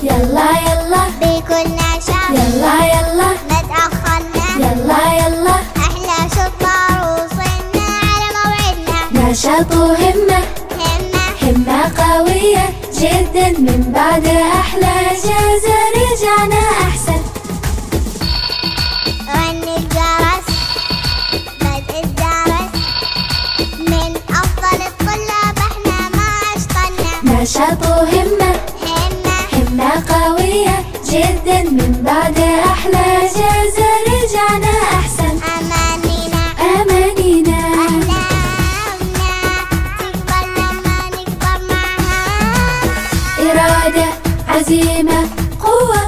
يلا يلا بكل نشاط، يلا يلا ما تأخرنا، يلا يلا أحلى شطار وصلنا على موعدنا. نشاط وهمة، همة قوية جدا، من بعد أحلى إجازة رجعنا أحسن. غني الجرس بدء الدرس، من أفضل الطلاب احنا ما أشطنا. نشاط وهمة، همة قوية جدا، من بعد أحلى إجازة رجعنا أحسن. أمانينا أحلامنا تكبر لما نكبر معها. إرادة، عزيمة، قوة